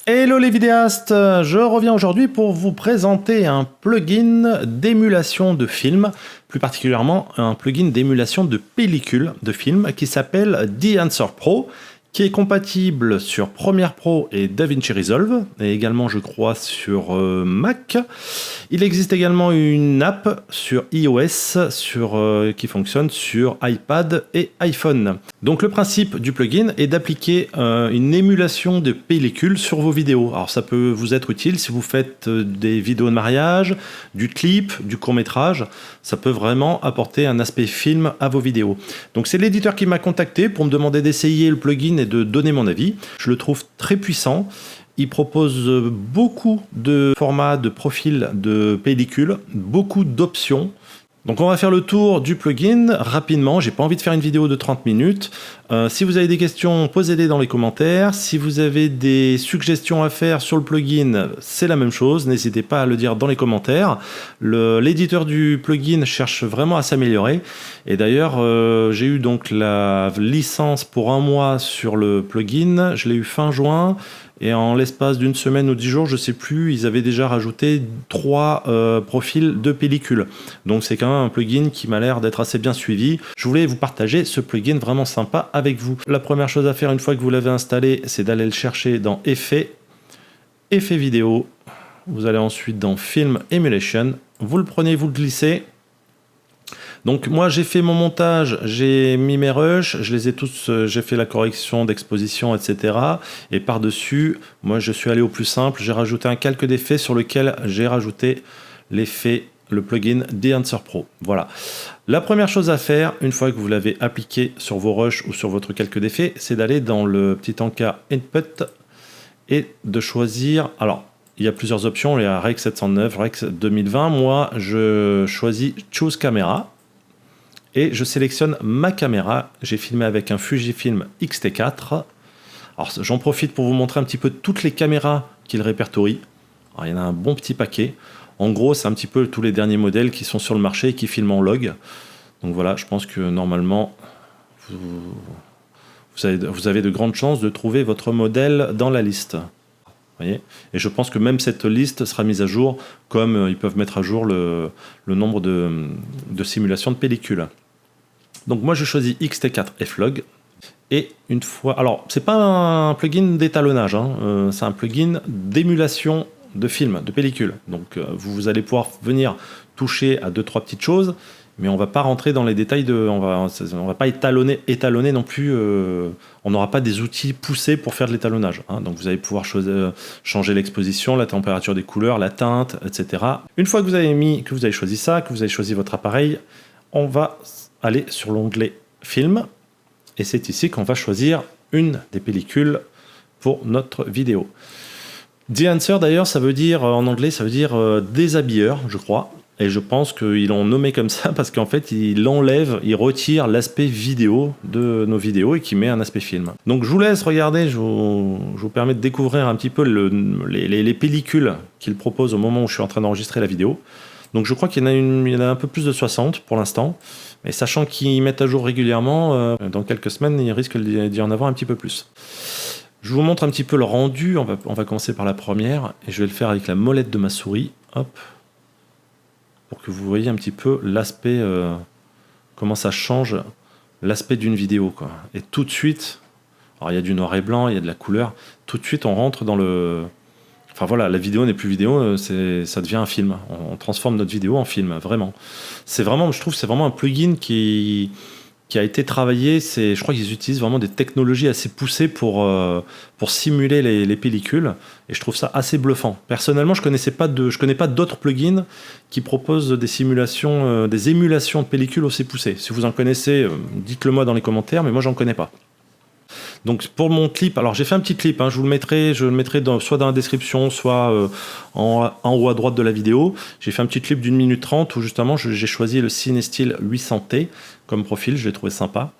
Hello les vidéastes, je reviens aujourd'hui pour vous présenter un plugin d'émulation de films, plus particulièrement un plugin d'émulation de pellicule de films qui s'appelle DaVinci Pro, qui est compatible sur Premiere Pro et DaVinci Resolve, et également je crois sur Mac. Il existe également une app sur iOS qui fonctionne sur iPad et iPhone. Donc le principe du plugin est d'appliquer une émulation de pellicule sur vos vidéos. Alors ça peut vous être utile si vous faites des vidéos de mariage, du clip, du court-métrage. Ça peut vraiment apporter un aspect film à vos vidéos. Donc c'est l'éditeur qui m'a contacté pour me demander d'essayer le plugin et de donner mon avis. Je le trouve très puissant. Il propose beaucoup de formats, de profils de pellicule, beaucoup d'options. Donc on va faire le tour du plugin rapidement, j'ai pas envie de faire une vidéo de 30 minutes. Si vous avez des questions, posez-les dans les commentaires. Si vous avez des suggestions à faire sur le plugin, c'est la même chose, n'hésitez pas à le dire dans les commentaires. L'éditeur du plugin cherche vraiment à s'améliorer. Et d'ailleurs, j'ai eu donc la licence pour 1 mois sur le plugin, je l'ai eu fin juin. Et en l'espace d'une semaine ou 10 jours, je sais plus, ils avaient déjà rajouté 3 profils de pellicule. Donc c'est quand même un plugin qui m'a l'air d'être assez bien suivi. Je voulais vous partager ce plugin vraiment sympa avec vous. La première chose à faire une fois que vous l'avez installé, c'est d'aller le chercher dans Effets, Effets vidéo. Vous allez ensuite dans Film Emulation. Vous le prenez, vous le glissez. Donc moi j'ai fait mon montage, j'ai mis mes rushs, je les ai tous, j'ai fait la correction d'exposition, etc. Et par-dessus, moi je suis allé au plus simple, j'ai rajouté un calque d'effet sur lequel j'ai rajouté l'effet, le plugin DaVinci Pro. Voilà. La première chose à faire, une fois que vous l'avez appliqué sur vos rushs ou sur votre calque d'effet, c'est d'aller dans le petit encart Input et de choisir... Alors, il y a plusieurs options, il y a Rec 709, Rec 2020. Moi, je choisis Choose Camera. Et je sélectionne ma caméra. J'ai filmé avec un Fujifilm X-T4. Alors j'en profite pour vous montrer un petit peu toutes les caméras qu'il répertorie. Alors, il y en a un bon petit paquet. En gros, c'est un petit peu tous les derniers modèles qui sont sur le marché et qui filment en log. Donc voilà, je pense que normalement, vous avez de grandes chances de trouver votre modèle dans la liste. Voyez, et je pense que même cette liste sera mise à jour, comme ils peuvent mettre à jour le nombre de simulations de pellicule. Donc moi je choisis X-T4 F-Log. Et une fois... Alors, c'est pas un plugin d'étalonnage, hein, c'est un plugin d'émulation de film, de pellicule. Donc vous allez pouvoir venir toucher à 2-3 petites choses, mais on va pas rentrer dans les détails, on va pas étalonner non plus, on n'aura pas des outils poussés pour faire de l'étalonnage. Hein. Donc vous allez pouvoir changer l'exposition, la température des couleurs, la teinte, etc. Une fois que vous avez choisi ça, que vous avez choisi votre appareil, on va aller sur l'onglet Film, et c'est ici qu'on va choisir une des pellicules pour notre vidéo. Dehancer d'ailleurs, ça veut dire, en anglais, ça veut dire déshabilleur, je crois. Et je pense qu'ils l'ont nommé comme ça parce qu'en fait, il retire l'aspect vidéo de nos vidéos et qui met un aspect film. Donc je vous laisse regarder, je vous permets de découvrir un petit peu les pellicules qu'il propose au moment où je suis en train d'enregistrer la vidéo. Donc je crois qu'il y en a un peu plus de 60 pour l'instant. Mais sachant qu'ils mettent à jour régulièrement, dans quelques semaines, il risque d'y en avoir un petit peu plus. Je vous montre un petit peu le rendu. On va commencer par la première. Et je vais le faire avec la molette de ma souris. Hop. Pour que vous voyez un petit peu l'aspect, comment ça change l'aspect d'une vidéo, quoi. Et tout de suite, alors il y a du noir et blanc, il y a de la couleur, tout de suite on rentre dans le... Enfin voilà, la vidéo n'est plus vidéo, ça devient un film. On transforme notre vidéo en film, vraiment. C'est vraiment, je trouve, c'est vraiment un plugin qui a été travaillé. Je crois qu'ils utilisent vraiment des technologies assez poussées pour simuler les pellicules. Et je trouve ça assez bluffant. Personnellement, je connais pas d'autres plugins qui proposent des simulations, des émulations de pellicules aussi poussées. Si vous en connaissez, dites-le moi dans les commentaires, mais moi j'en connais pas. Donc pour mon clip, alors j'ai fait un petit clip, hein, je le mettrai soit dans la description, soit en haut à droite de la vidéo. J'ai fait un petit clip d'1 minute 30 où justement j'ai choisi le CineStill 800T comme profil, je l'ai trouvé sympa.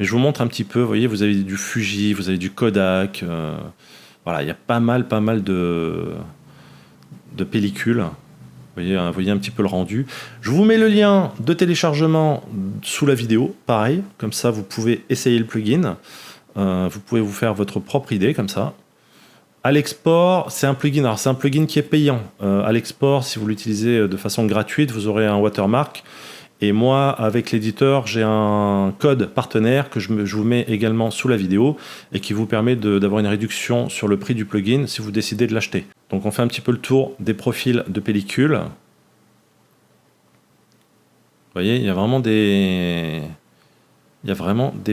Mais je vous montre un petit peu, vous voyez, vous avez du Fuji, vous avez du Kodak, voilà, il y a pas mal de pellicules. Vous voyez un petit peu le rendu. Je vous mets le lien de téléchargement sous la vidéo, pareil, comme ça vous pouvez essayer le plugin. Vous pouvez vous faire votre propre idée comme ça. À l'export, c'est un plugin. Alors, c'est un plugin qui est payant. À l'export, si vous l'utilisez de façon gratuite, vous aurez un watermark. Et moi, avec l'éditeur, j'ai un code partenaire que je vous mets également sous la vidéo et qui vous permet d'avoir une réduction sur le prix du plugin si vous décidez de l'acheter. Donc, on fait un petit peu le tour des profils de pellicule. Vous voyez, il y a vraiment des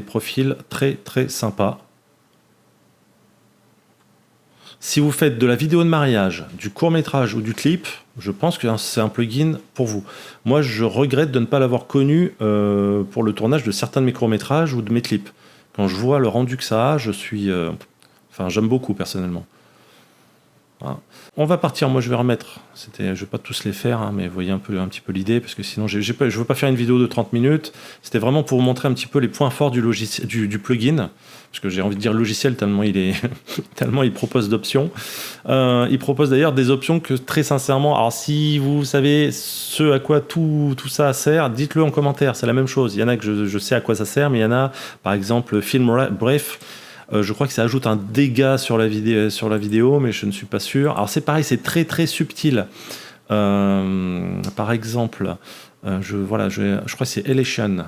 profils très très sympas. Si vous faites de la vidéo de mariage, du court-métrage ou du clip, je pense que c'est un plugin pour vous. Moi, je regrette de ne pas l'avoir connu pour le tournage de certains de mes courts-métrages ou de mes clips. Quand je vois le rendu que ça a, j'aime beaucoup personnellement. Voilà. On va partir, moi je vais remettre, je ne vais pas tous les faire, hein, mais vous voyez un petit peu l'idée, parce que sinon je ne veux pas faire une vidéo de 30 minutes, c'était vraiment pour vous montrer un petit peu les points forts du plugin, parce que j'ai envie de dire logiciel tellement tellement il propose d'options. Il propose d'ailleurs des options que très sincèrement, alors si vous savez ce à quoi tout ça sert, dites-le en commentaire, c'est la même chose. Il y en a que je sais à quoi ça sert, mais il y en a, par exemple, Bref. Je crois que ça ajoute un dégât sur la vidéo, mais je ne suis pas sûr. Alors c'est pareil, c'est très très subtil. Par exemple, je crois que c'est Elation.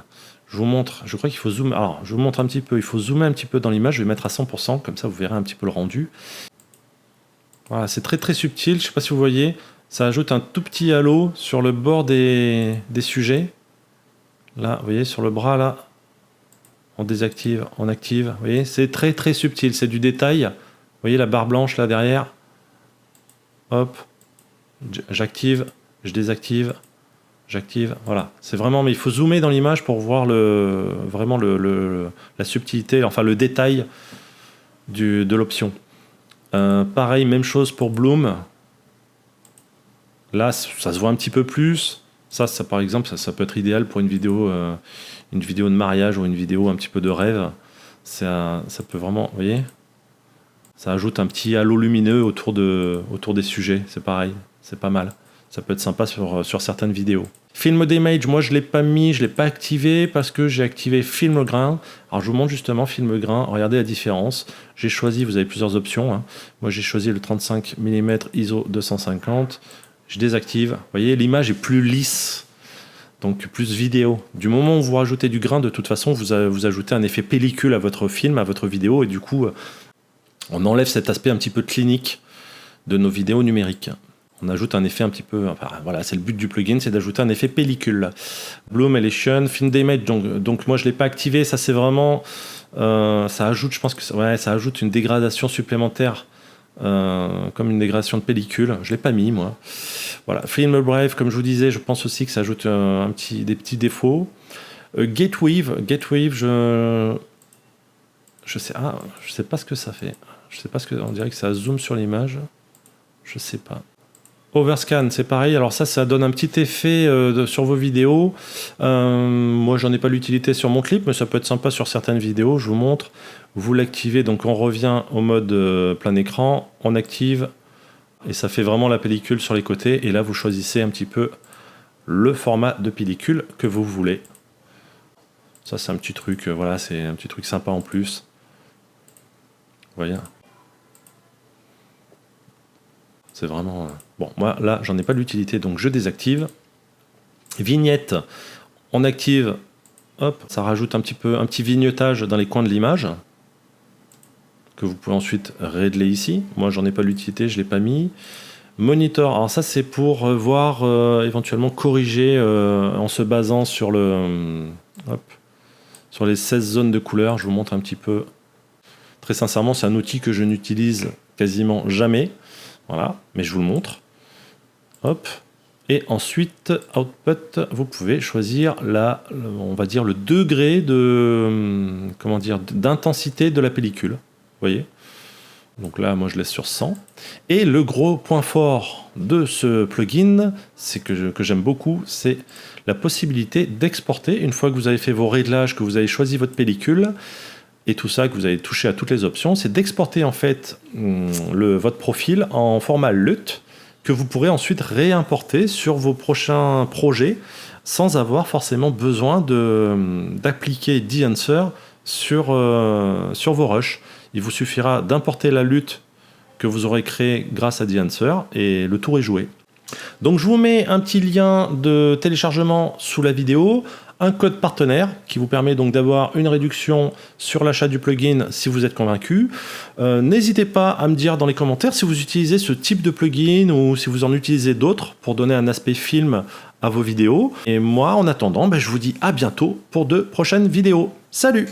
Je vous montre, je crois qu'il faut zoomer. Alors je vous montre un petit peu, il faut zoomer un petit peu dans l'image, je vais mettre à 100%, comme ça vous verrez un petit peu le rendu. Voilà, c'est très très subtil, je ne sais pas si vous voyez, ça ajoute un tout petit halo sur le bord des sujets. Là, vous voyez, sur le bras là. On désactive, on active. Vous voyez, c'est très très subtil, c'est du détail. Vous voyez la barre blanche là derrière. Hop, j'active, je désactive, j'active. Voilà, c'est vraiment, mais il faut zoomer dans l'image pour voir vraiment la subtilité, enfin le détail de l'option. Pareil, même chose pour Bloom. Là, ça se voit un petit peu plus. Ça par exemple, ça peut être idéal pour une vidéo de mariage ou une vidéo un petit peu de rêve. Ça peut vraiment, vous voyez, ça ajoute un petit halo lumineux autour des sujets. C'est pareil, c'est pas mal. Ça peut être sympa sur certaines vidéos. Film Image, moi je l'ai pas mis, je l'ai pas activé parce que j'ai activé Film Grain. Alors je vous montre justement Film Grain. Regardez la différence. J'ai choisi, vous avez plusieurs options, hein. Moi j'ai choisi le 35 mm ISO 250. Je désactive. Vous voyez, l'image est plus lisse, donc plus vidéo. Du moment où vous rajoutez du grain, de toute façon, vous ajoutez un effet pellicule à votre film, à votre vidéo, et du coup, on enlève cet aspect un petit peu clinique de nos vidéos numériques. On ajoute un effet un petit peu... Enfin, voilà, c'est le but du plugin, c'est d'ajouter un effet pellicule. Bloom, Elation, Film Image, donc moi, je ne l'ai pas activé. Ça, c'est vraiment... ça ajoute, je pense que ça ajoute une dégradation supplémentaire, comme une dégradation de pellicule. Je ne l'ai pas mis, moi. Voilà. Film Brave, comme je vous disais, je pense aussi que ça ajoute des petits défauts. Gatewave, je sais pas ce que ça fait. Je sais pas on dirait que ça zoome sur l'image. Je sais pas. Overscan, c'est pareil. Alors ça donne un petit effet sur vos vidéos. Moi, j'en ai pas l'utilité sur mon clip, mais ça peut être sympa sur certaines vidéos. Je vous montre. Vous l'activez, donc on revient au mode plein écran. On active et ça fait vraiment la pellicule sur les côtés. Et là, vous choisissez un petit peu le format de pellicule que vous voulez. Ça, c'est un petit truc. Voilà, c'est un petit truc sympa en plus. Vous voyez. C'est vraiment... Bon, moi, là, j'en ai pas l'utilité, donc je désactive. Vignette, on active. Hop, ça rajoute un petit vignettage dans les coins de l'image que vous pouvez ensuite régler ici. Moi, j'en ai pas l'utilité, je l'ai pas mis. Monitor, alors ça, c'est pour voir éventuellement corriger en se basant sur sur les 16 zones de couleurs. Je vous montre un petit peu. Très sincèrement, c'est un outil que je n'utilise quasiment jamais. Voilà, mais je vous le montre. Hop. Et ensuite, Output, vous pouvez choisir on va dire le degré d'intensité de la pellicule. Vous voyez ? Donc là, moi, je laisse sur 100. Et le gros point fort de ce plugin, c'est que j'aime beaucoup, c'est la possibilité d'exporter, une fois que vous avez fait vos réglages, que vous avez choisi votre pellicule, et tout ça, que vous avez touché à toutes les options, c'est d'exporter en fait votre profil en format LUT, que vous pourrez ensuite réimporter sur vos prochains projets, sans avoir forcément besoin d'appliquer DEnhancer sur vos rushs. Il vous suffira d'importer la LUT que vous aurez créé grâce à The Answer et le tour est joué. Donc je vous mets un petit lien de téléchargement sous la vidéo, un code partenaire qui vous permet donc d'avoir une réduction sur l'achat du plugin si vous êtes convaincu. N'hésitez pas à me dire dans les commentaires si vous utilisez ce type de plugin ou si vous en utilisez d'autres pour donner un aspect film à vos vidéos. Et moi, en attendant, je vous dis à bientôt pour de prochaines vidéos. Salut!